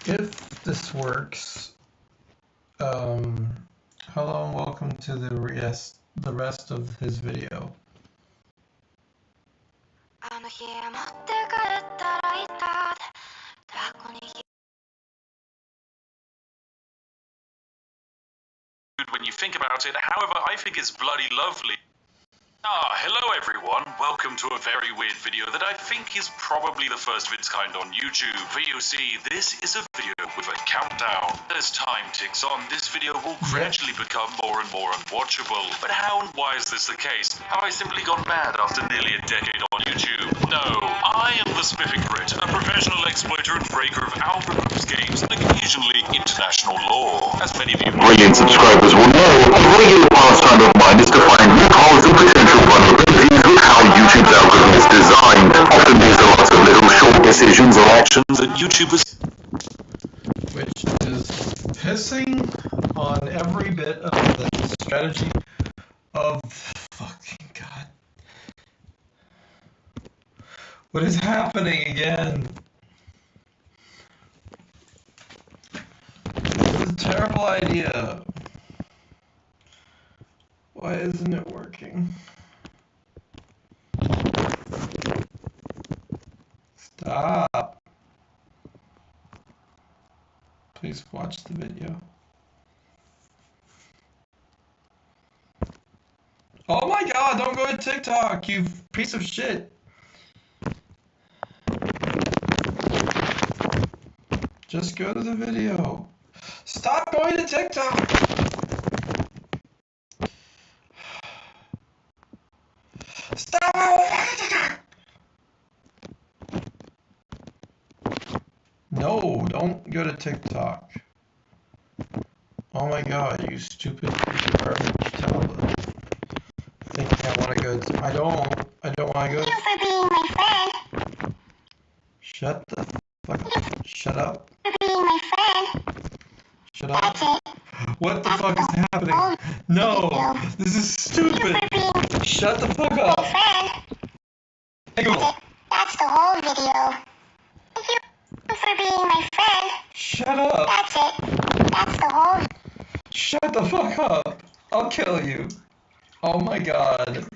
If this works, hello and welcome to the rest of his video. When you think about it, however, I think it's bloody lovely. Hello everyone, welcome to a very weird video that I think is probably the first of its kind on YouTube. For you see, this is a video with a countdown. As time ticks on, this video will gradually become more and more unwatchable. But how and why is this the case? Have I simply gone mad after nearly a decade on YouTube? No, I am the Spiffing Crit, a professional exploiter and breaker of algorithms, games, and occasionally international law. As many of you brilliant subscribers will know, a regular pastime of mine is to find loopholes and potential vulnerabilities with how YouTube's algorithm is designed. Often these are lots of little short decisions or actions that YouTubers, which is pissing on every bit of the strategy of fucking God. What is happening again? This is a terrible idea. Why isn't it working? Stop. Please watch the video. Oh my God, don't go to TikTok, you piece of shit. Just go to the video. Stop going to TikTok. Stop going to TikTok. No, don't go to TikTok. Oh my God, you stupid garbage tablet. Thinking I want to go to, I don't want to go. Thank you for being my friend. Shut the fuck up. Shut up. For being my friend. Shut up. That's it. What the fuck is happening? No, this is stupid. Shut the fuck My up. friend. Hey Google. That's the whole video. Thank you for being my friend. Shut up. That's it. That's the whole. Shut the fuck up. I'll kill you. Oh my God.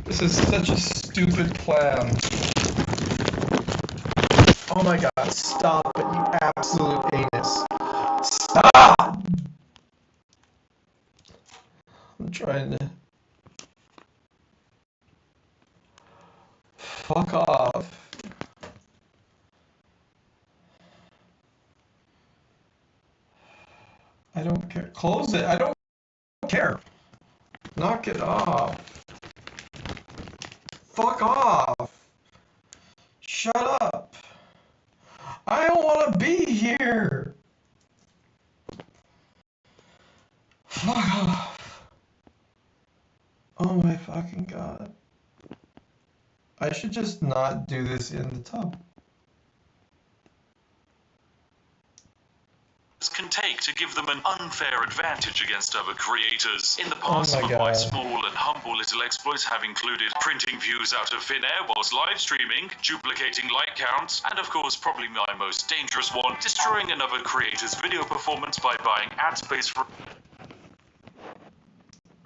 This is such a stupid plan. Oh my God, stop it, you absolute anus. Stop! I'm trying to... Fuck off. I don't care. Close it. I don't care. Knock it off. Fuck off. Shut up. I don't want to be here. Fuck off. Oh my fucking God. I should just not do this in the tub. can take to give them an unfair advantage against other creators. In the past, Oh some my of my God. small and humble little exploits have included printing views out of thin air whilst live streaming, duplicating like counts, and of course probably my most dangerous one, destroying another creator's video performance by buying ad space for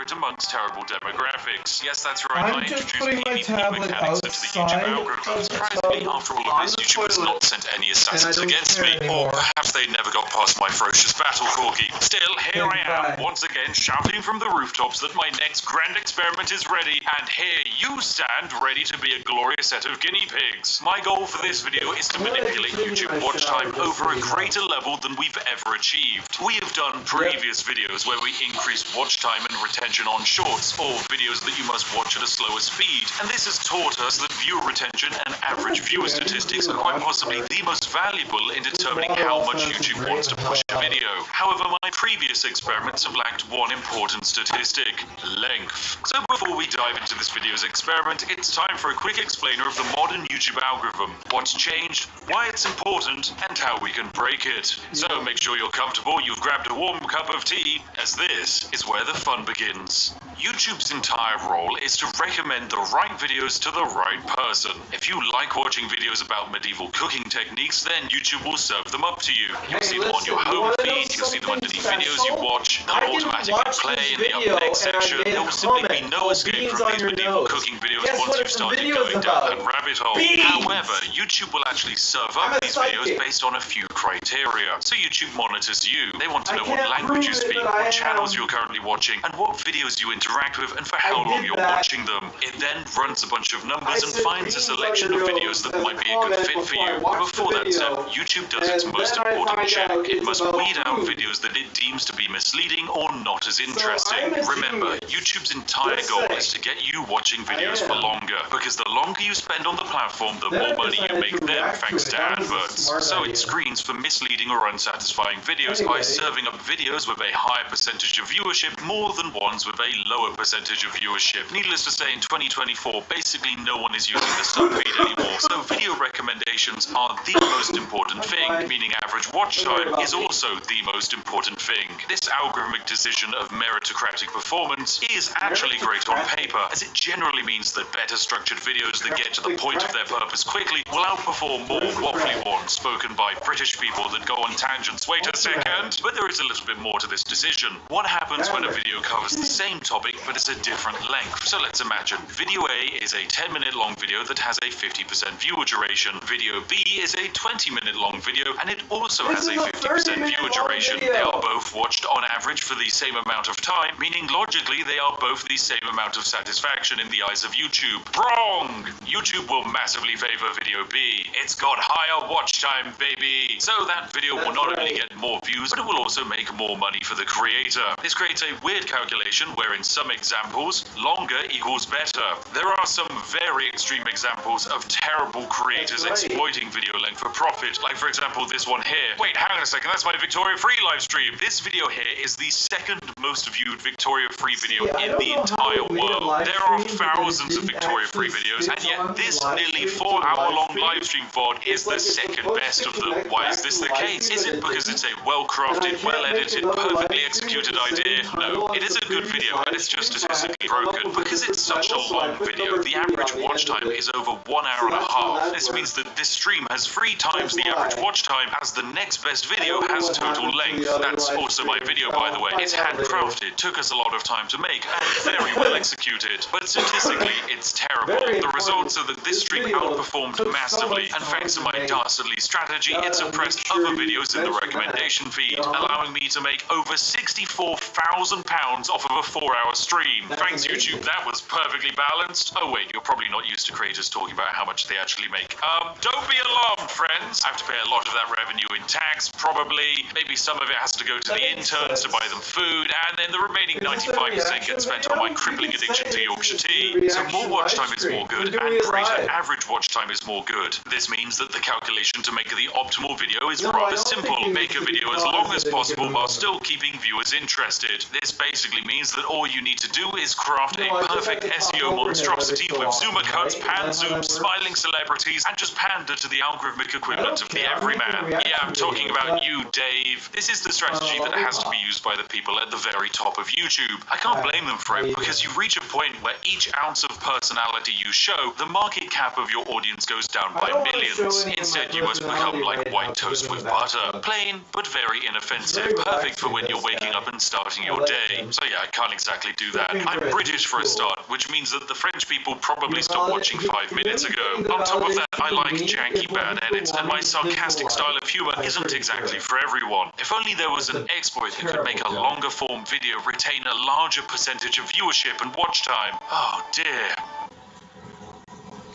it amongst terrible demographics. Yes, that's right, I'm I just introduced putting my PvP tablet mechanics into the YouTube outside algorithm. of the Surprisingly, tub after all on of this, the YouTube has toilet, not sent any assassins don't against care me, or anymore. perhaps they never got past my ferocious battle corgi. Still, here I Goodbye. am, once again, shouting from the rooftops that my next grand experiment is ready, and here you stand ready to be a glorious set of guinea pigs. My goal for this video is to manipulate YouTube watch time over a greater level than we've ever achieved. We have done previous videos where we increased watch time and retention on shorts, or videos that you must watch at a slower speed, and this has taught us that viewer retention and average viewer statistics are quite possibly the most valuable in determining how much YouTube wants to push a video. However, my previous experiments have lacked one important statistic: length. So before we dive into this video's experiment, it's time for a quick explainer of the modern YouTube algorithm, what's changed, why it's important, and how we can break it. So make sure you're comfortable, you've grabbed a warm cup of tea, as this is where the fun begins. friends. YouTube's entire role is to recommend the right videos to the right person. If you like watching videos about medieval cooking techniques, then YouTube will serve them up to you. You'll see them on your home feed, you'll see them underneath videos you watch, they'll automatically play in the up next section. There will simply be no escape from these medieval cooking videos once you've started going down that rabbit hole. However, YouTube will actually serve up these videos based on a few criteria. So YouTube monitors you. They want to know what language you speak, what channels you're currently watching, and what videos you interact with and for how long you're watching them. It then runs a bunch of numbers and finds a selection of videos that might be a good fit for you. But before that step, YouTube does its most important check. It must weed out videos that it deems to be misleading or not as interesting. Remember, YouTube's entire goal is to get you watching videos for longer, because the longer you spend on the platform, the more money you make them thanks to adverts. So it screens for misleading or unsatisfying videos by serving up videos with a higher percentage of viewership more than ones with a lower percentage of viewership. Needless to say, in 2024, basically no one is using the sub feed anymore, so video recommendations are the most important thing, meaning average watch time is also the most important thing. This algorithmic decision of meritocratic performance is actually great on paper, as it generally means that better structured videos that get to the point of their purpose quickly will outperform more waffly ones spoken by British people that go on tangents. Wait a second, but there is a little bit more to this decision. What happens when a video covers the same topic but it's a different length? So let's imagine video A is a 10-minute long video that has a 50% viewer duration. Video B is a 20-minute long video and it also has a 50% viewer duration. They are both watched on average for the same amount of time, meaning logically they are both the same amount of satisfaction in the eyes of YouTube. Wrong! YouTube will massively favor video B. It's got higher watch time, baby. So that video will not only get more views, but it will also make more money for the creator. This creates a weird calculation where in some examples, longer equals better. There are some very extreme examples of terrible creators exploiting video length for profit. Like for example, this one here. Wait, hang on a second, that's my Victoria Free live stream. This video here is the second most viewed Victoria Free video in the entire world. There are thousands of Victoria Free videos, and yet this nearly 4-hour-long live stream VOD is the second best of them. Why is this the case? Is it because it's a well-crafted, well-edited, perfectly executed idea? No, it is a good video, and it's just statistically broken. Because it's such a long video, the average watch time is over 1 hour and a half. This means that this stream has 3 times the average watch time as the next best video has total length. That's also my video, by the way. It's handcrafted, took us a lot of time to make, and very well executed. But statistically, it's terrible. The results are that this stream outperformed massively, and thanks to my dastardly strategy, it suppressed other videos in the recommendation feed, allowing me to make over £64,000 off of a 4-hour stream. Thanks YouTube, that was perfectly balanced. Oh wait, you're probably not used to creators talking about how much they actually make. Don't be alarmed, friends. I have to pay a lot of that revenue in tax, probably. Maybe some of it has to go to the interns to buy them food, and then the remaining 95% gets spent on my crippling addiction to Yorkshire tea. So more watch time is more good, and greater average watch time is more good. This means that the calculation to make the optimal video is rather simple. Make a video as long as possible while still keeping viewers interested. This basically means that all you need to do is craft a perfect SEO monstrosity with zoomer cuts, pan zooms, smiling celebrities, and just pander to the algorithmic equivalent of the everyman. Yeah, I'm talking about you, Dave. This is the strategy that has to be used by the people at the very top of YouTube. I can't blame them for it, because you reach a point where each ounce of personality you show, the market cap of your audience goes down by millions. Instead, you must become like white toast with butter. Plain, but very inoffensive. Perfect for when you're waking up and starting your day. So yeah, I can't exactly do that. I'm British for a start, which means that the French people probably stopped watching 5 minutes ago. On top of that, I like janky bad edits, and my sarcastic style of humor isn't exactly for everyone. If only there was an exploit that could make a longer form video retain a larger percentage of viewership and watch time. Oh dear.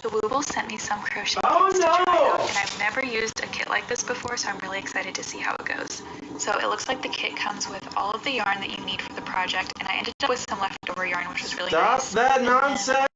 So Wooble sent me some crochet kits to try out, and I've never used a kit like this before, so I'm really excited to see how it goes. So it looks like the kit comes with all of the yarn that you need for the project, and I ended up with some leftover yarn, which was really nice. Stop that nonsense!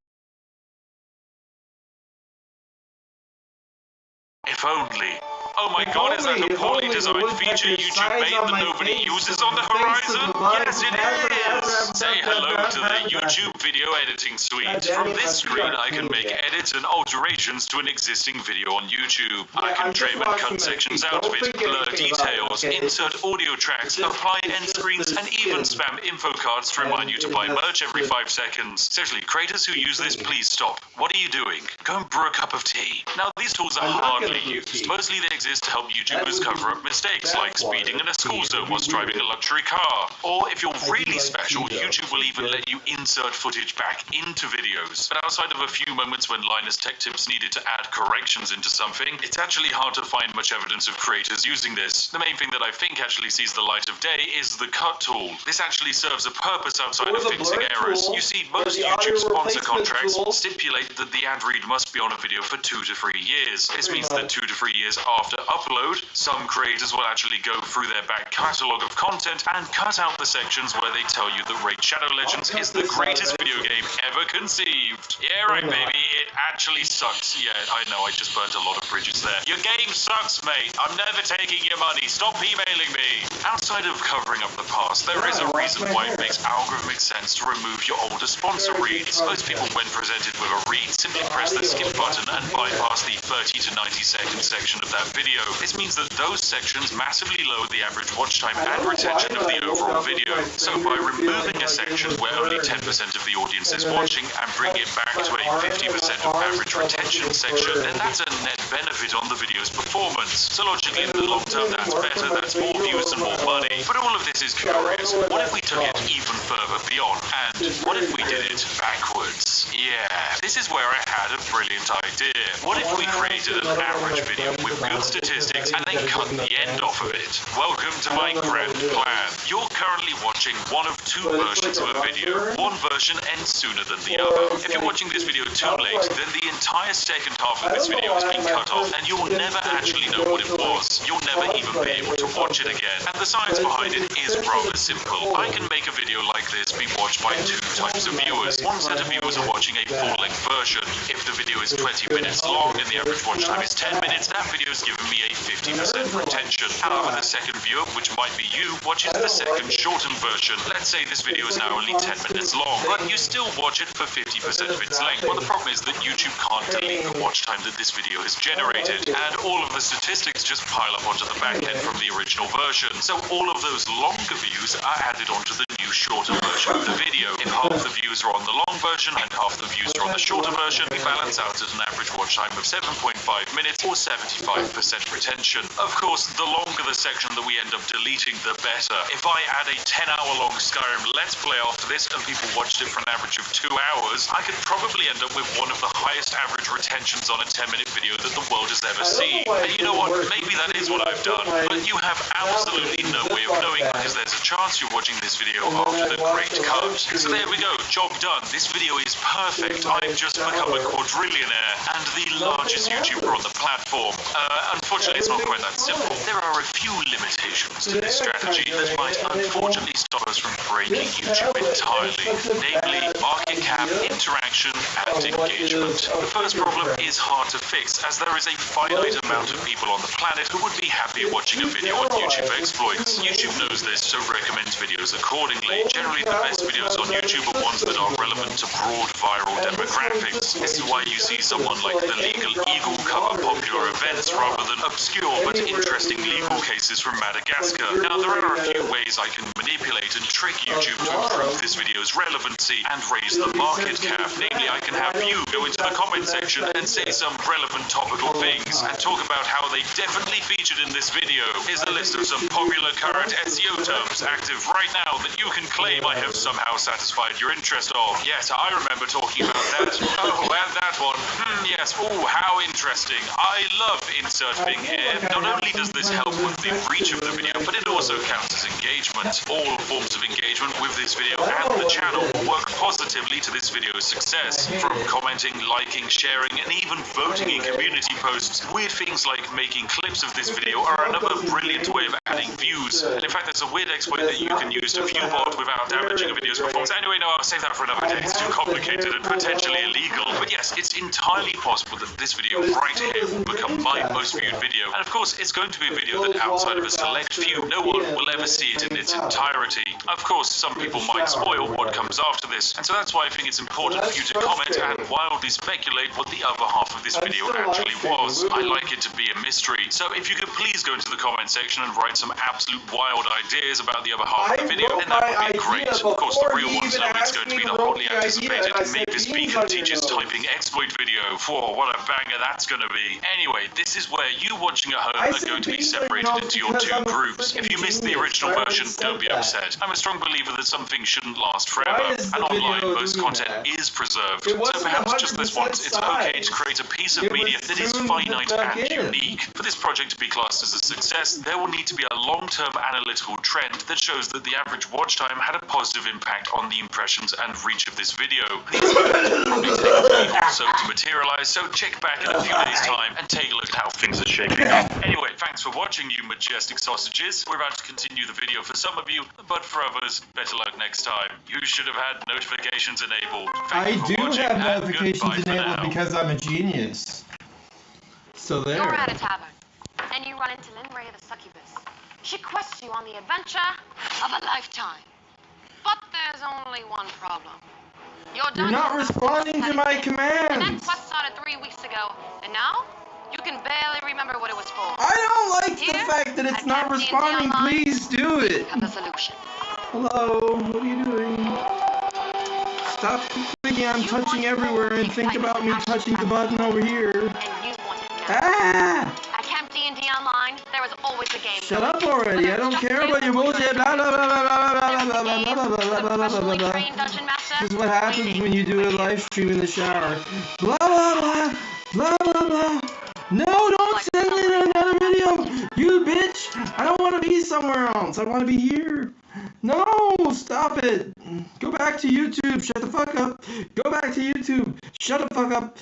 If only. Oh my god, is that a poorly designed feature YouTube made that nobody uses on the horizon? Yes, it is! Say hello to the YouTube video editing suite. From this screen, I can make edits and alterations to an existing video on YouTube. I can trim and cut sections out of it, blur details, insert audio tracks, apply end screens, and even spam info cards to remind you to buy merch every 5 seconds. Seriously, creators who use this, please stop. What are you doing? Go and brew a cup of tea. Now, these tools are hardly used. Mostly they exist to help YouTubers cover up mistakes, like speeding in a school zone whilst driving a luxury car. Or if you're really special, YouTube will even let you insert footage back into videos. But outside of a few moments when Linus Tech Tips needed to add corrections into something, it's actually hard to find much evidence of creators using this. The main thing that I think actually sees the light of day is the cut tool. This actually serves a purpose outside of fixing errors. You see, most YouTube sponsor contracts stipulate that the ad read must be on a video for 2 to 3 years. This means that 2 to 3 years after upload, some creators will actually go through their back catalogue of content and cut out the sections where they tell you that Raid Shadow Legends is the greatest video game ever conceived. Yeah, right, baby, it actually sucks. Yeah, I know, I just burnt a lot of bridges there. Your game sucks, mate. I'm never taking your money. Stop emailing me. Outside of covering up the past, there is a reason why it makes algorithmic sense to remove your older sponsor reads. Most people, when presented with a read, simply press the skip button and bypass the 30 to 90 second section of that video. This means that those sections massively lower the average watch time and retention of the overall video. So by removing a section where only 10% of the audience is watching and bring it back to a 50% of average retention section, then that's a net benefit on the video's performance. So logically, in the long term, that's better, that's more views and more money. But all of this is curious. What if we took it even further beyond? And what if we did it backwards? Yeah, this is where I had a brilliant idea. What if we created an average video with good statistics and then cut the end off of it? Welcome to my grand plan. You're currently watching one of 2 versions of a video. One version ends sooner than the other. If you're watching this video too late, then the entire second half of this video has been cut off and you'll never actually know what it was. You'll never even be able to watch it again. And the science behind it is rather simple. I can make a video like this be watched by 2 types of viewers. One set of viewers are watching a full-length version. If the video is 20 minutes long and the average watch time is 10 minutes, that video is giving me a 50% retention. However, the second viewer, which might be you, watches the second shortened version. Let's say this video is now only 10 minutes long, but you still watch it for 50% of its length. Well, the problem is that YouTube can't delete the watch time that this video has generated, and all of the statistics just pile up onto the back end from the original version. So all of those longer views are added onto the new shorter version of the video. If half the views are on the long version and half the views are on the shorter version, we balance out at an average watch time of 7.5 minutes or 75% retention. Of course, the longer the section that we end up deleting, the better. If I add a 10-hour-long Skyrim Let's Play after this and people watched it for an average of 2 hours, I could probably end up with one of the highest average retentions on a 10-minute video that the world has ever seen. And you know what? Maybe that is what I've done, but you have absolutely no way of knowing because there's a chance you're watching this video after the great cut. So there we go, job done. This video is perfect. I've just become a quadrillionaire and the largest YouTuber on the platform. Unfortunately, it's not quite that simple. There are a few limitations to this strategy that might unfortunately stop us from breaking YouTube entirely, namely market cap, interaction, and engagement. The first problem is hard to fix, as there is a finite amount of people on the planet who would be happy watching a video on YouTube exploits. YouTube knows this, so recommends videos accordingly. Generally, the best videos on YouTube are ones that are relevant to broad viral demographics. This is why you see someone like The Legal Eagle cover popular events rather than obscure but interesting legal cases from Madagascar. Now, there are a few ways I can manipulate and trick YouTube to improve this video's relevancy and raise the market cap. Namely, I can have you go into the comment section and say some relevant topical things and talk about how they definitely featured in this video. Here's a list of some popular current SEO terms active right now that you can claim I have somehow satisfied your interest of. Yes, I remember talking about that. Oh, and that one. Yes. Oh, how interesting. I love insert Bing here. Not only does this help with the reach of the video, but it also counts as engagement. All forms of engagement with this video and the channel will work positively to this video's success. From commenting, liking, sharing, and even voting in community posts, weird things like making clips of this video are another brilliant way of adding views. And in fact, there's a weird exploit that you can use to view bot without damaging a video's performance. Anyway, no, I'll save that for another day. It's too complicated and potentially illegal. But yes, it's entirely possible that this video right here will become my most viewed video. And of course, it's going to be a video that outside of a select few, no one will ever see it in its entirety. Of course, some people might spoil what comes after this. And so that's why I think it's important for you to comment and wildly speculate what the other half of this video actually was. I like it to be a mystery. So if you could please go into the comment section and write some absolute wild ideas about the other half of the video, then that would be great. Of course, the real ones know it's going to be the hotly anticipated Mavis Beacon teaches typing exploit video. For what a banger that's going to be. Anyway, this is where you watching at home are going to be separated into your two groups. If you missed the original version, don't be upset. I'm a strong believer that some things shouldn't last forever, and online most content is preserved. So perhaps just this once, it's okay to create a piece of media that is finite and unique. For this project to be classed as a success, there will need to be a long-term analytical trend that shows that the average watch time had a positive impact on the impressions and reach of this video. These will probably take a week or so to materialize, so check back in a few days' time and take a look at how things are shaping up. Anyway, thanks for watching, you majestic sausages. We're about to continue the video for some of you, but for others, better luck next time. You should have had notifications enabled. I do have notifications enabled because I'm a genius. So there. You're at a tavern, and you run into Lynn Ray the succubus. She quests you on the adventure of a lifetime. But there's only one problem. You're not responding to my And that commands. quest started 3 weeks ago, and now you can barely remember what it was for. I don't like the Here, fact that it's at not Captain responding. Online, Please do it. Have the solution. Hello, what are you doing? Stop thinking I'm touching everywhere and think about me touching the button over here. And you want it now. Ah! At Camp D&D Online, there is always a game. Shut up already. I don't care about your bullshit. Blah, blah, blah, blah, blah, blah, blah, blah, blah, blah, blah, blah, blah, blah. This is what happens when you do a live stream in the shower. Blah, blah, blah, blah, blah, blah. No, don't send me another video. You bitch. I don't want to be somewhere else. I want to be here. No, stop it. Go back to YouTube. Shut the fuck up. Go back to YouTube. Shut the fuck up.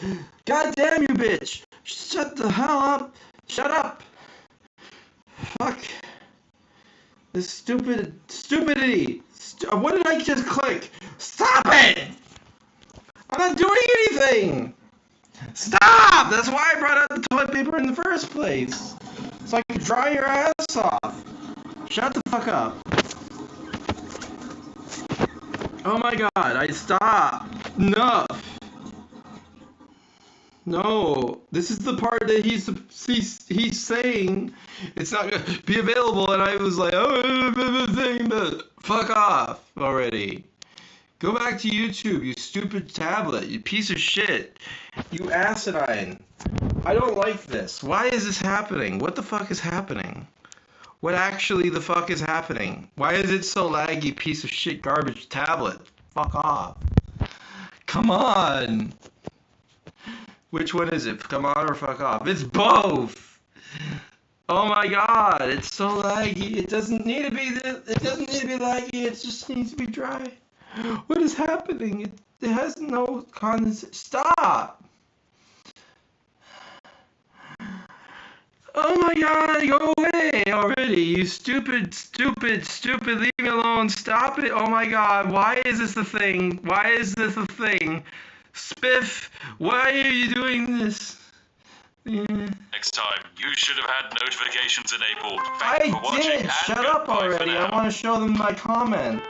God damn you, bitch. Shut the hell up. Shut up. Fuck. This stupidity. What did I just click? Stop it. I'm not doing anything. Stop! That's why I brought out the toilet paper in the first place. So I could dry your ass off. Shut the fuck up. Oh my god, I stop. Enough. No, this is the part that he's saying it's not gonna be available, and I was like, oh, fuck off already. Go back to YouTube, you stupid tablet, you piece of shit. You asinine. I don't like this. Why is this happening? What the fuck is happening? What actually the fuck is happening? Why is it so laggy, piece of shit garbage tablet? Fuck off. Come on. Which one is it? Come on or fuck off? It's both. Oh my god, it's so laggy. It doesn't need to be laggy. It just needs to be dry. What is happening? It has no condensation. Stop! Oh my god, go away already, you stupid, leave me alone, stop it, oh my god, why is this a thing? Why is this a thing? Spiff, why are you doing this? Yeah. Next time, you should have had notifications enabled. I Thank you for watching, did, and shut up goodbye for already, now. I want to show them my comment.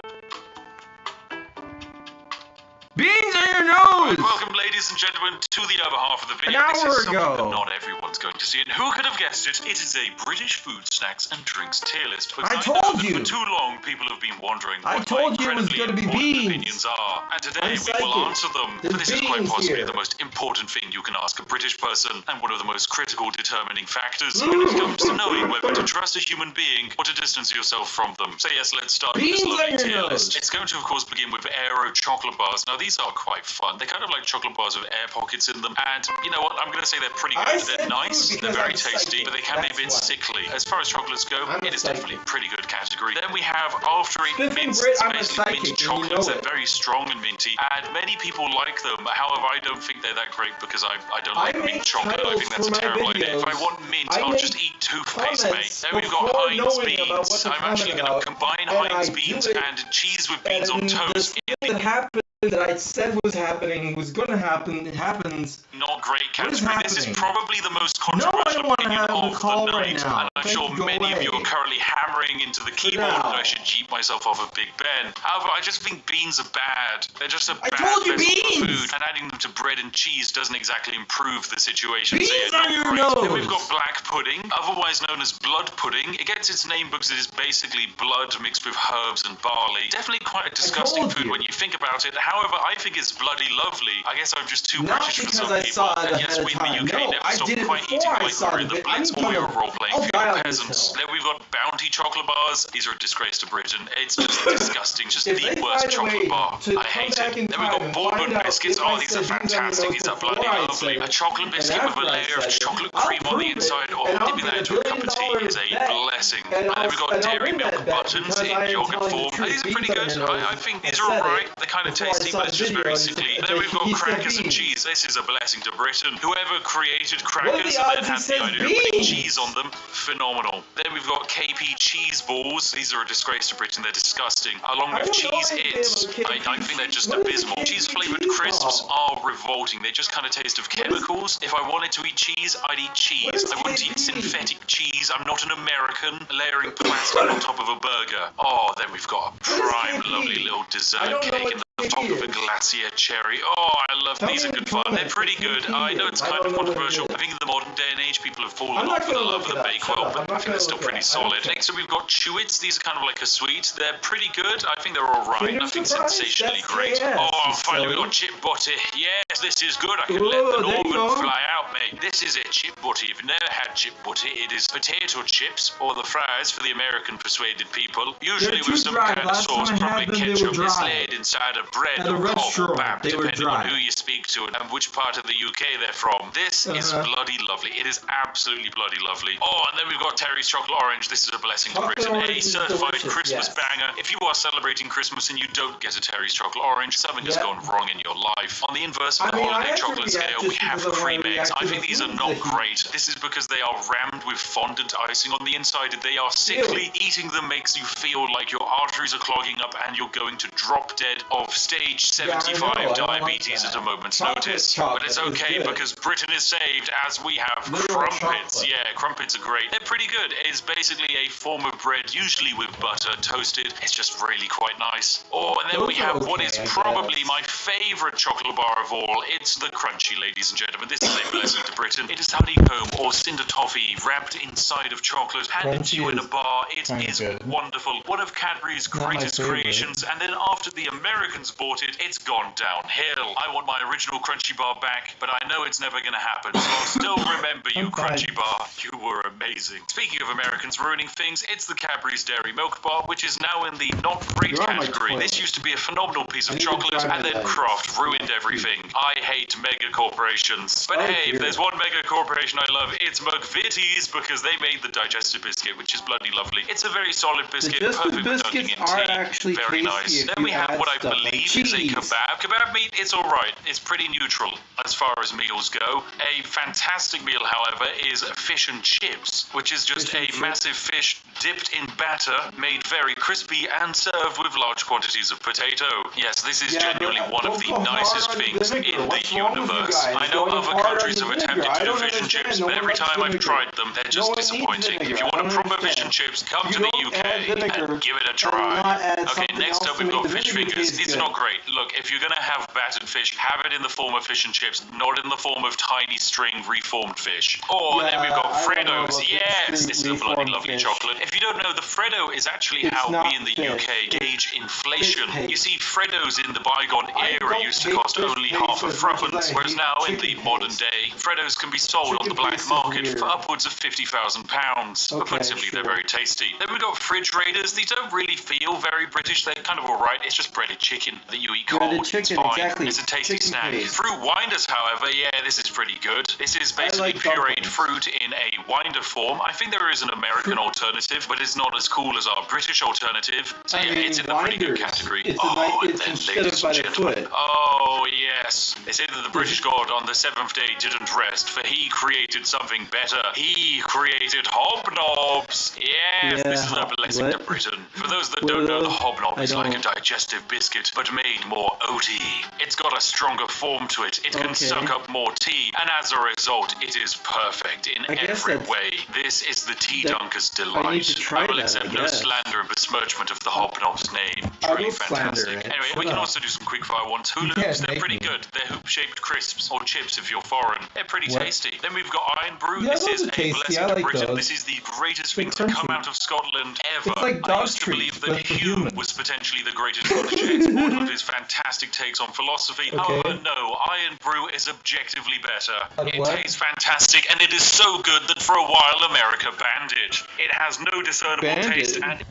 Beans on your nose! Welcome, ladies and gentlemen, to the other half of the video. An This hour is something ago. that not everyone's going to see, and who could have guessed it? It is a British food, snacks, and drinks tier list. Because I know told that you. For too long, people have been wondering I what told my you it was incredibly gonna be important beans. opinions are, and today I'm we will psychic. answer them. There's For this is quite beans possibly here. the most important thing you can ask a British person, and one of the most critical determining factors when it comes to knowing whether to trust a human being or to distance yourself from them. So yes, let's start with this Beans on lovely your tier nose. list. It's going to, of course, begin with Aero chocolate bars. Now, these are quite fun. They're kind of like chocolate bars with air pockets in them. And you know what? I'm going to say they're pretty I good. said They're nice. food They're because very I'm tasty, psychic. but they can be a bit That's why. sickly. As far as chocolates go, I'm it a is psychic. definitely a pretty good category. Then we have After Eight Spiff and Mints. Brit, It's I'm a basically psychic, mint and you chocolates. know They're it. very strong and minty, and many people like them. However, I don't think they're that great because I don't I like mint make chocolate. I think that's titles a for my terrible idea. If I videos. want mint, I I'll make just eat toothpaste, mate. comments Then we've got before Heinz knowing about what beans. to I'm actually comment going to about, combine and I Heinz do beans it, and cheese with beans on And toast the thing that happens that I said was happening was going to happen. It happens. Not great, What is Canterbury. This is happening? probably the most No, I controversial don't want to opinion have of the call the right night, now. and I'm Thank sure you, go many of you away. are currently hammering into the Sit keyboard that I down. should jeep myself off of Big Ben. However, I just think beans are bad. They're just a I bad told you vessel for beans! food, and adding them to bread and cheese doesn't exactly improve the situation. Beans so on yeah, your not great. nose! Then we've got black pudding, otherwise known as blood pudding. It gets its name because it is basically blood mixed with herbs and barley. Definitely quite a disgusting told food you. when you think about it. However, I think it's bloody lovely. I guess I'm just too Not British for because some I people. saw it And yes, ahead of we in the time. UK No, never I stop did it quite before eating I like saw we're it. in the I'm Blitz or gonna- you're role-playing I'll for die your on this peasants. hill. Then we've got Bounty chocolate bars. These are a disgrace to Britain. It's just disgusting. Just If the they worst find a way chocolate bar. to I come hate back it. in Then we've time got and Bourbon find out biscuits. if Oh, I these are said beans on your fantastic. nose These are before bloody I lovely. said A it, chocolate biscuit with a after I layer of said it, chocolate I'll cream on the prove it, inside. Oh, and I'll dipping get that a into a cup of tea $1 is a bet, blessing. and And then I'll- we've got and I'll dairy win milk that bet buttons because in I am yogurt telling the form. truth. These are pretty Beans on good. your nose. I think I these are said it alright. They're kind of before I tasty, saw but the it's just video, very and sickly. he Then we've got said crackers and beans. cheese. This is a blessing to Britain. Whoever created What are crackers the and then odds he had the says idea of putting beans? cheese on them, phenomenal. Then we've got KP cheese balls. These are a disgrace to Britain. They're disgusting. Along I with don't know cheese anything its, about KP I think they're just What is a abysmal. KP Cheese flavored cheese crisps ball? are revolting. They just kind of taste of chemicals. If I wanted to eat cheese, I'd eat cheese. What is I wouldn't eat KP? synthetic cheese. I'm not an American layering plastic on top of a burger. Oh, then we've got a prime, KP? lovely little I dessert don't know cake what in the top KP of a is. glacier cherry. Oh, I love Tell these. me Are in good the fun. They're comments pretty what good. KP I know it's is. I kind of don't know what it controversial. is. I think in the modern day and age, people have fallen I'm not off with the gonna love look of the it up. Bakewell, Shut up. but I'm not I think they're gonna still look it pretty up. I don't solid. care. Next up, we've got Chewits. These are kind of like a sweet. They're pretty good. I think they're alright. Finger Nothing surprise? sensationally That's great. KS, Oh, you finally we silly. got chip butty. Yes, this is good. I can Ooh, let the there you Norman go. fly out, mate. This is it, chip butty. If you've never had chip butty, it is potato chips or the fries for the American persuaded people. Usually too with some dry. kind of Last sauce, time I probably had them, they were ketchup. It's dry. laid inside a bread At a or cob or restaurant, bab, they were depending on dry. who you speak to and which part of the UK they're from. This is Uh-huh. bloody lovely. It is absolutely bloody lovely. Oh, and then we've got Terry's Chocolate Orange. This is a blessing to Chocolate Britain. orange A is certified delicious, Christmas yes. banger. If you are celebrating Christmas and you don't get a Terry's Chocolate Orange, something has Yeah. gone wrong in your life. On the inverse of I the mean, I holiday have to chocolate react scale, just we have because I wanna cream eggs. react I to think the these are food not that you- great. This is because they are rammed with fondant icing on the inside. They are sickly. Eating them makes you feel like your arteries are clogging up and you're going to drop dead of stage 75 I don't like diabetes that. at a moment's Chocolate notice. chocolate But it's is okay good. because Britain is saved as we have Literal crumpets. chocolate. Yeah, crumpets are great. They're pretty good. It's basically a form of bread, usually with butter, toasted. It's just really quite nice. Oh, and then Those we are have what okay, is I probably guess. my favorite chocolate bar of all. It's the Crunchy, ladies and gentlemen. This is a blessing to Britain. It is honeycomb or cinder toffee wrapped inside of chocolate, handed to you Crunchy in a is bar. It kinda is good. wonderful. One of Cadbury's Not my greatest favorite. creations. And then after the Americans bought it, it's gone downhill. I want my original Crunchy bar back, but I know it's never going to happen. So I'll still remember you, I'm fine. Crunchy bar. You were amazing. Speaking of Americans ruining things, it's the Cadbury's Dairy Milk Bar, which is now in the not great You're on my category. toilet. This used to be a phenomenal piece I of need to chocolate, dry and my then legs. Kraft ruined everything. I hate mega corporations. But Oh, hey, if dear. there's one mega corporation I love, it's McVitie's, because they made the digestive biscuit, which is bloody lovely. It's a very solid biscuit, Digestive perfect for dunking biscuits in are tea. actually Very tasty nice. if Then you we have add what I stuff like believe is a cheese. kebab. Kebab meat, it's alright. It's pretty neutral as far as meals go. A fantastic meal, however, is fish and chips, which is just Fish and a chips. massive fish dipped in batter, made very crispy, and served with large quantities of potato. Yes, this is Yeah, genuinely but one of don't the go hard nicest on the things in vinegar. the What's wrong with you universe. guys? I know Going other hard on countries the have vinegar. attempted I to do don't fish and understand. chips, No but one every likes time I've vinegar. tried them, they're No just one needs disappointing. vinegar. If you I want don't a proper understand. fish and chips, come You to the don't add UK vinegar and give it a and try. not add Okay, something next else up to we've make got the fish vinegar fingers. taste These are good. not great. Look, if you're gonna have battered fish, have it in the form of fish and chips, not in the form of tiny string reformed fish. Oh, and then we've got Yeah, I don't know Freddos. about Yes, string this is a bloody reformed lovely fish. chocolate. If you don't know, the Freddo is actually It's how not we in the fish. UK gauge inflation. Fish You see, Freddos in the bygone I era don't used to hate cost fish only paste half a as much as threepence, I whereas hate now in the chicken modern paste. day, Freddos can be sold on Chicken the black paste is market weird. for upwards of £50,000. But Okay, put simply, they're sure. very tasty. Then we've got fridge raiders. These don't really feel very British. They're kind of alright. It's just breaded chicken that you eat cold. Breaded It's chicken, fine. exactly. It's a tasty Chicken snack. paste. Fruit winders, however, yeah, this is pretty good. This is basically like pureed dumplings. fruit in a winder form. I think there is an American alternative, but it's not as cool as our British alternative. So I yeah, mean, it's in the pretty good winders. category. It's a oh, nice- and it's then instead ladies of by and the gentlemen. foot. Oh yeah, Yes, they say that the British god on the seventh day didn't rest, for he created something better. He created hobnobs. Yes, this is a blessing to Britain. For those that don't know, the hobnob is like a digestive biscuit, but made more oaty. It's got a stronger form to it. It can suck up more tea, and as a result, it is perfect in every way. This is the tea dunker's delight. I will accept no slander and besmirchment of the hobnob's name. Truly fantastic. Anyway, we can also do some quickfire ones. Hula hoops, they're pretty good. They're hoop-shaped crisps or chips if you're foreign. They're pretty tasty. Then we've got Iron Brew. Yeah, this is a tasty. blessing to Britain. This is the greatest thing to come out of Scotland ever. It's like I used to believe that Hume was potentially the greatest Scottish exporter with his fantastic takes on philosophy. However, no, Iron Brew is objectively better. It tastes fantastic, and it is so good that for a while America banned it. It has no discernible taste, and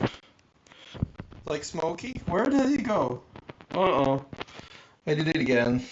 like Smokey? Where did he go? Uh-oh. I did it again.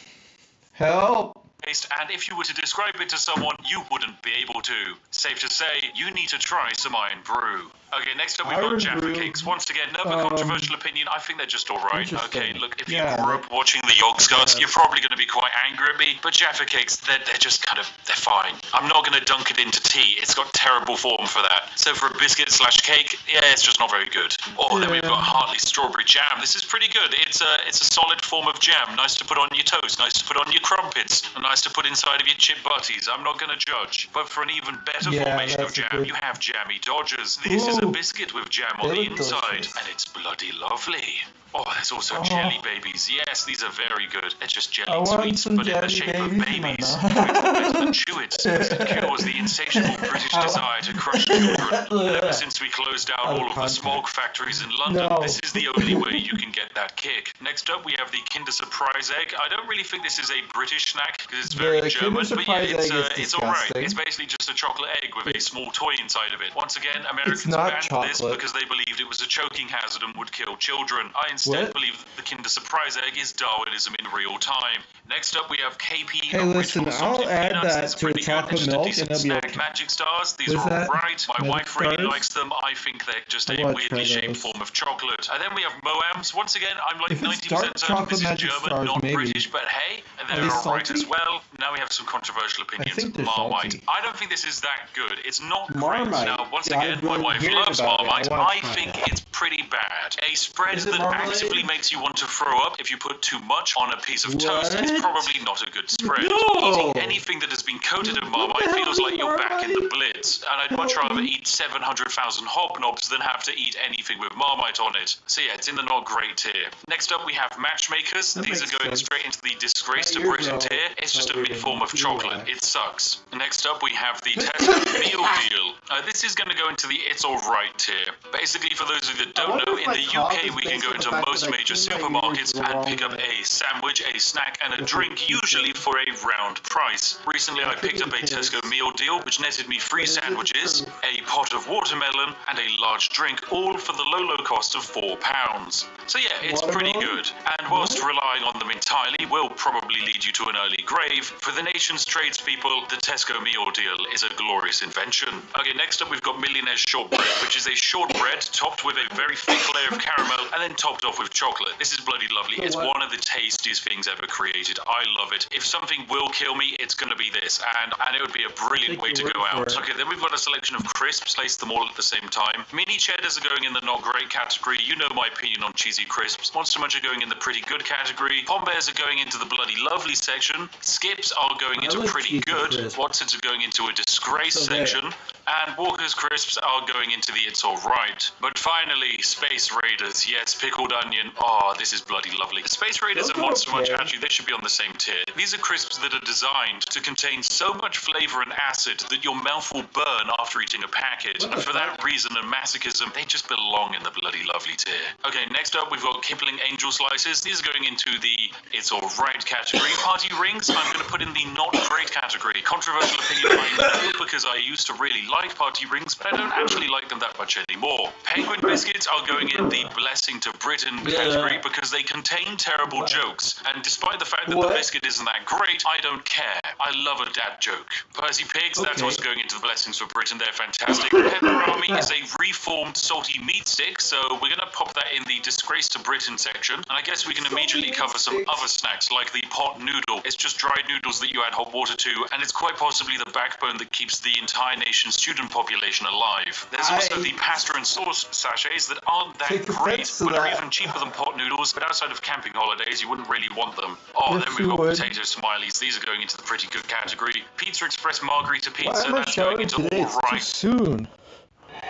Help! and if you were to describe it to someone, you wouldn't be able to. Safe to say, you need to try some Iron Brew. Okay, next up we've got Jaffa Cakes. Once again, another controversial opinion. I think they're just alright. Okay, look, if you grew up watching the Yogscast, you're probably going to be quite angry at me, but Jaffa Cakes, they're just kind of, they're fine. I'm not going to dunk it into tea. It's got terrible form for that. So for a biscuit slash cake, yeah, it's just not very good. Oh, then we've got Hartley Strawberry Jam. This is pretty good. It's a solid form of jam. Nice to put on your toast, nice to put on your crumpets, and nice to put inside of your chip butties. I'm not going to judge. But for an even better formation of jam, you have Jammy Dodgers. This is a biscuit with jam on the inside, and it's bloody lovely. Oh, there's also jelly babies. Yes, these are very good. They're just jelly sweets, but in the shape of babies. Better than chew it, since it cures the insatiable British desire to crush children. And ever since we closed down all of the smog factories in London, this is the only way you can get that kick. Next up, we have the Kinder Surprise Egg. I don't really think this is a British snack, because it's very German, but yeah, it's alright. It's basically just a chocolate egg with a small toy inside of it. Once again, Americans banned this because they believed it was a choking hazard and would kill children. I instead believe that the Kinder Surprise Egg is Darwinism in real time. Next up, we have KP. Hey, listen, I'll add that to a chocolate milk and it'll be okay. Magic Stars, these are alright. My wife really likes them. I think they're just a weirdly shaped form of chocolate. And then we have Moams. Once again, I'm like 90% certain this is German, not British, but hey, they're alright as well. Now we have some controversial opinions. Marmite. I don't think this is that good. It's not great. Now, once again, my wife loves Marmite. I think it's pretty bad. A spread that actively makes you want to throw up if you put too much on a piece of toast is probably not a good spread. Eating anything that has been coated in Marmite feels like you're back in the Blitz, and I'd much rather eat 700,000 hobnobs than have to eat anything with Marmite on it. So yeah, it's in the not great tier. Next up, we have Matchmakers. These are going straight into the disgrace to Britain tier. It's just a mid-form of chocolate. It sucks. Next up, we have the Tesco Meal Deal. This is going to go into the It's Alright tier. Basically, for those of you that don't know, in the UK, we can go into most major supermarkets and pick up a sandwich, a snack, and a drink, usually for a round price. Recently, I picked up a Tesco Meal Deal, which netted me 3 sandwiches, a pot of watermelon, and a large drink, all for the low cost of £4. So yeah, it's pretty good. And whilst relying on them entirely will probably lead you to an early grave, for the nation's tradespeople, the Tesco Meal Deal is a glorious invention. Okay, next up we've got Millionaire's Shortbread, which is a shortbread topped with a very thick layer of caramel and then topped off with chocolate. This is bloody lovely. It's one of the tastiest things ever created. I love it. If something will kill me, it's going to be this, and it would be a brilliant way to go out. Okay, then we've got a selection of crisps, place them all at the same time. Mini cheddars are going in the not great category. You know my opinion on cheesy crisps. Monster Munch are going in the pretty good category. Pom Bears are going into the bloody lovely section. Skips are going into pretty good. Watsons are going into a disgrace section. And Walker's Crisps are going into the It's Alright. But finally, Space Raiders. Yes, pickled onion. Oh, this is bloody lovely. Space Raiders and Monster Munch, actually, they should be on the same tier. These are crisps that are designed to contain so much flavor and acid that your mouth will burn after eating a packet. And for that reason and masochism, they just belong in the bloody lovely tier. Okay, next up, we've got Kipling Angel Slices. These are going into the It's Alright category. Party Rings, I'm going to put in the not great category. Controversial opinion, I know, because I used to really like Party Rings, but I don't actually like them that much anymore. Penguin Biscuits are going in the Blessing to Britain category because they contain terrible jokes, and despite the fact that the biscuit isn't that great, I don't care. I love a dad joke. Percy Pigs, that's what's going into the Blessings for Britain. They're fantastic. Pepperami is a reformed salty meat stick, so we're going to pop that in the Disgrace to Britain section, and I guess we can immediately cover some other snacks like the Pot pot noodle. It's just dried noodles that you add hot water to, and it's quite possibly the backbone that keeps the entire nation's student population alive. There's also the pasta and sauce sachets that aren't that great, but are even cheaper than pot noodles, but outside of camping holidays, you wouldn't really want them. Oh, then we've got potato smileys. These are going into the pretty good category. Pizza Express Margarita Pizza, that's going into alright. Too soon.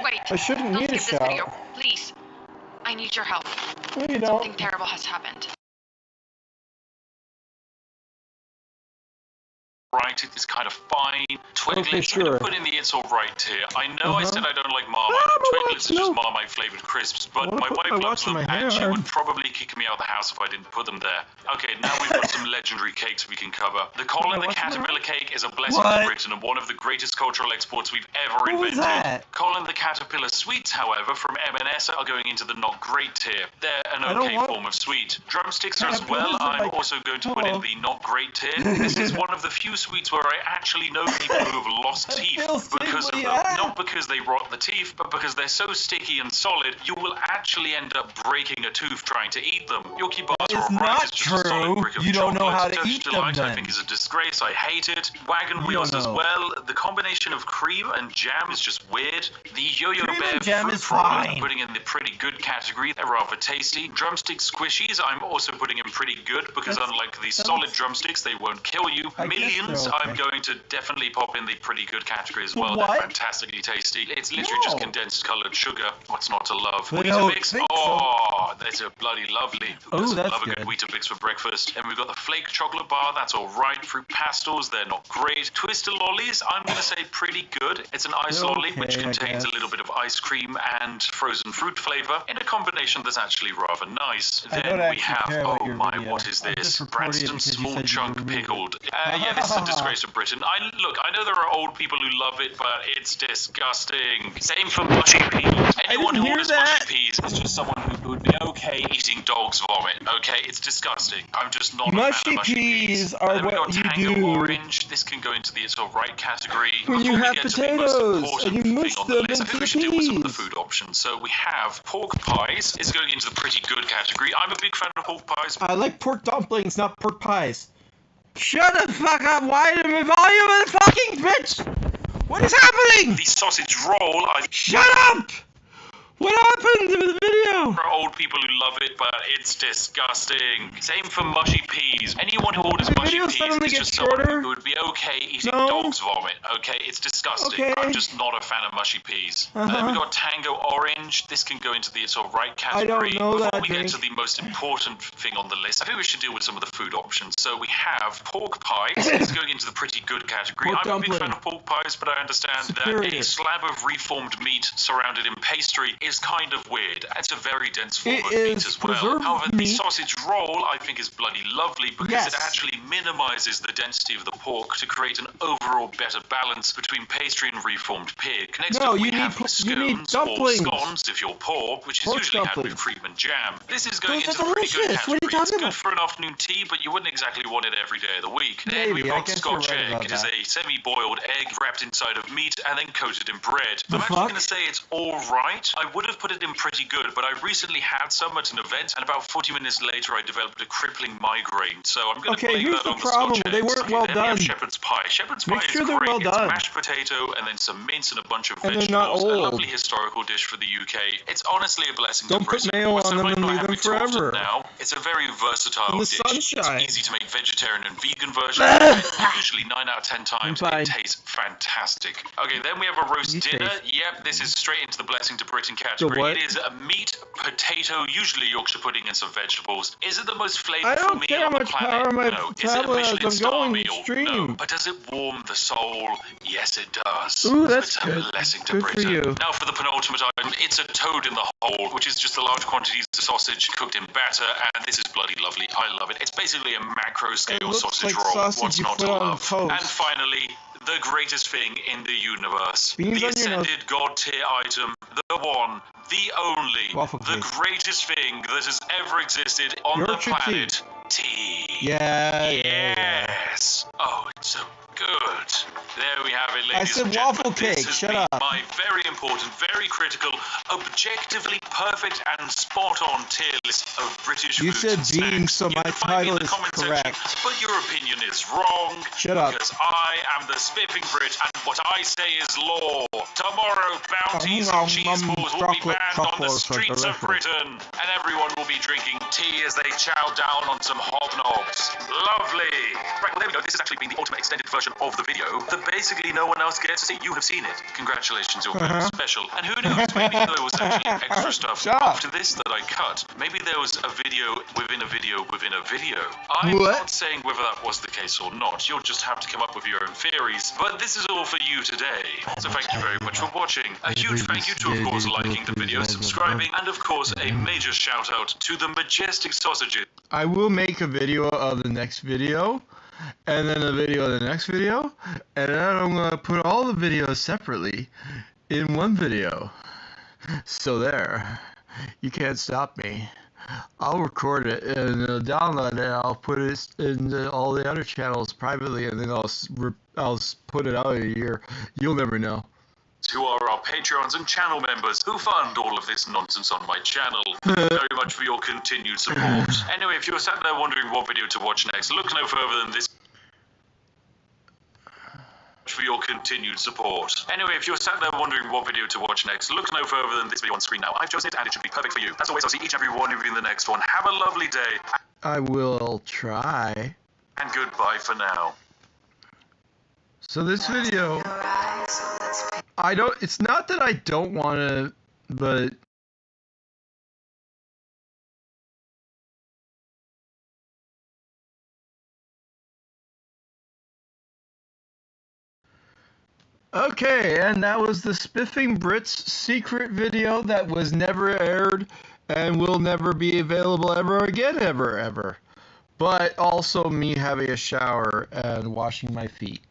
Wait, I shouldn't don't need a skip this video, shower. please. I need your help. No, you Something don't. terrible has happened. Right, it's kind of fine. Twiglets, Okay, I'm sure. gonna put in the it's alright tier. I know I said I don't like Marmite. Twiglets are just Marmite flavored crisps, but my wife loves them, and she would probably kick me out of the house if I didn't put them there. Okay, now we've got some legendary cakes we can cover. The Colin the Caterpillar cake is a blessing to Britain and one of the greatest cultural exports we've ever invented. Colin the Caterpillar sweets, however, from M&S are going into the not great tier. They're an okay form of sweet. Drumsticks as well, I'm also going to put in the not great tier. This is one of the few sweets where I actually know people who have lost teeth because of them. Not because they rot the teeth, but because they're so sticky and solid, you will actually end up breaking a tooth trying to eat them. Yorkie bars are alright, it's just a solid brick of chocolate. You don't know how to Dutch eat them Delight, I then. think, is a disgrace. I hate it. Wagon wheels as well. The combination of cream and jam is just weird. The Yo-Yo Cream Bear and jam fruit is rollers fine. I'm putting in the pretty good category. They're rather tasty. Drumstick squishies I'm also putting in pretty good because unlike the solid drumsticks, they won't kill you. I guess Millions they're okay. I'm going to definitely pop in the pretty good category as well. They're What? fantastically tasty. It's literally just condensed colored sugar. What's not to love? I don't Weetabix. think so. Oh, those are bloody lovely. Oh, Who doesn't that's love a good good. Weetabix for breakfast? And we've got the flake chocolate bar. That's all right. Fruit pastels. They're not great. Twister lollies. I'm going to say pretty good. It's an ice They're lolly which okay, I contains a guess. little bit of ice cream and frozen fruit flavor in a combination that's actually rather nice. I Then don't we actually have, care about oh your my, video. what is I this? just reported it Branston because you small said you chunk removed it. pickled. Yeah, this is a disgrace of Britain. Look, I know there are old people who love it, but it's disgusting. Same for mushy peas. Anyone who hear orders that. mushy peas is just someone who would be okay eating dog's vomit. Okay, it's disgusting. I'm just not a fan Mushy of mushy peas are And then we what got you Tango do. Orange. This can go into the it's alright category. When you Before we have get to the most potatoes important and you mush thing on the them list, I into think we the should deal with some of the peas. food options. So we have pork pies. Is going into the pretty good category. I'm a big fan of pork pies. I like pork dumplings, not pork pies. Shut the fuck up! Why the volume of the fucking bitch? What is happening? The sausage roll, I Shut up! What happened to the video? for old people who love it, but it's disgusting. Same for mushy peas. Anyone who orders The mushy video peas suddenly is gets just someone shorter? who would be okay eating No. dog's vomit. Okay, it's disgusting. Okay. I'm just not a fan of mushy peas. And then we got Tango Orange. This can go into the it's alright category. know Before that we get drink. to the most important thing on the list, I think we should deal with some of the food options. So we have pork pies. It's going into the pretty good category. Pork I'm a big dumpling. fan of pork pies, but I understand that Superior. a slab of reformed meat surrounded in pastry is kind of weird. It's a very dense form It of meat is as well. preserved However, the meat. sausage roll I think is bloody lovely because Yes. it actually minimizes the density of the pork to create an overall better balance between pastry and reformed pig. Next No, up we you have need- you need scones or dumplings. scones if you're poor, which is Pork usually had with dumplings. cream and jam. This is going Those into are the pretty good delicious. What are you category. It's talking good about? for an afternoon tea, but you wouldn't exactly want it every day of the week. Then Maybe, we've I got guess Scotch you're right egg. about It is that. a semi-boiled egg wrapped inside of meat and then coated in bread. The I'm actually fuck? going to say it's all right. I would have put it in pretty good, but I recently had some at an event, and about 40 minutes later, I developed a crippling migraine. So I'm going to Okay, blame here's that the on problem. the Scotch They eggs. weren't Okay, well then we have done. shepherd's pie. Shepherd's Make pie sure is they're great. well It's done. mashed potato and then some mince and a bunch of And they're vegetables. not A old. lovely historical dish for the UK. It's honestly a blessing Don't to put Britain. mayo What's on so them and mindful leave I have them it taught forever. Now, it's a very versatile In the dish. sunshine. It's easy to make vegetarian and vegan versions. Usually 9 out of 10 times fine. it tastes fantastic. Okay, then we have a roast You dinner. taste. Yep, this is straight into the blessing to Britain category. what? It is a meat, potato, usually Yorkshire pudding and some vegetables. Is it the most flavorful I don't meal care how on the much planet? power my No. Is it a tablet has. Michelin I'm star going meal? extreme. No. But does it warm the soul? Yes, it does. Ooh, that's it's a good. blessing to Good for Britain. you. Now for the penultimate item, it's a toad in the hole, which is just a large quantities of sausage cooked in batter, and this is bloody lovely. I love it. It's basically a macro scale looks sausage like roll. sausage What's you not put to on love? toast. And finally, the greatest thing in the universe. Beans the on your nose. ascended god tier item, the one, the only, Waffle the cake. greatest thing that has ever existed on Yorkshire the planet. Tea. Yeah. Yes. Oh, it's so Good. There we have it, ladies I said and gentlemen. waffle cake. This has Shut been up. my very important, very critical, objectively perfect and spot-on tier list of British You foods said and beans, snacks. so You my can find me in title the is comment correct. section, but your opinion is wrong. Shut up. Because I am the spiffing Brit, and what I say is law. Tomorrow, bounties and cheese balls will be banned on the streets of Britain, and everyone will be drinking tea as they chow down on some hobnobs. Lovely. Right, well, there we go. This has actually been the ultimate extended version of the video that basically no one else gets to see. You have seen it. Congratulations, you're very special. And who knows, maybe there was actually extra stuff Shut up. after this that I cut. Maybe there was a video within a video within a video. I'm What? not saying whether that was the case or not. You'll just have to come up with your own theories. But this is all for you today. So thank you very much for watching. A huge thank you to, of course, liking the video, subscribing, and of course, a major shout out to the Majestic Sausages. I will make a video of the next video, and then a video of the next video, and then I'm going to put all the videos separately in one video. So there. You can't stop me. I'll record it and download it. I'll put it in all the other channels privately, and then I'll put it out in a year. You'll never know. Who are our Patreons and channel members who fund all of this nonsense on my channel. Thank you very much for your continued support. Anyway, if you're sat there wondering what video to watch next, look no further than this. For your continued support. Anyway, if you're sat there wondering what video to watch next, look no further than this video on screen now. I've chosen it and it should be perfect for you. As always, I'll see each and every one of you in the next one. Have a lovely day. I will try. And goodbye for now. So this video, it's not that I don't want to, but okay, and that was the Spiffing Brits secret video that was never aired and will never be available ever again, ever. But also me having a shower and washing my feet.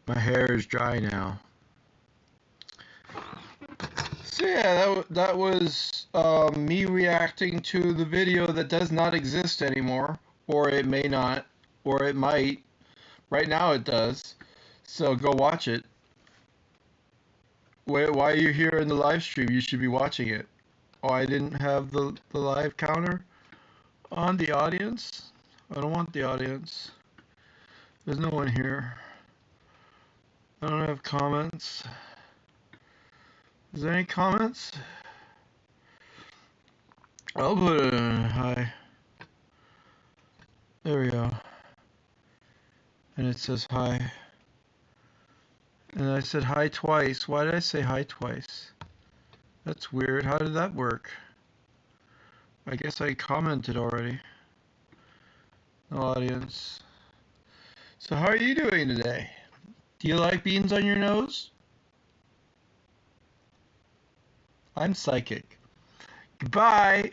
My hair is dry now. So yeah, that was me reacting to the video that does not exist anymore, or it may not, or it might. Right now it does. So go watch it. Why are you here in the live stream? You should be watching it. Oh, I didn't have the live counter on the audience. I don't want the audience. There's no one here. I don't have comments. Is there any comments? I'll put it in hi. There we go. And it says hi. And I said hi twice. Why did I say hi twice? That's weird. How did that work? I guess I commented already. No audience. So how are you doing today? Do you like beans on your nose? I'm psychic. Goodbye.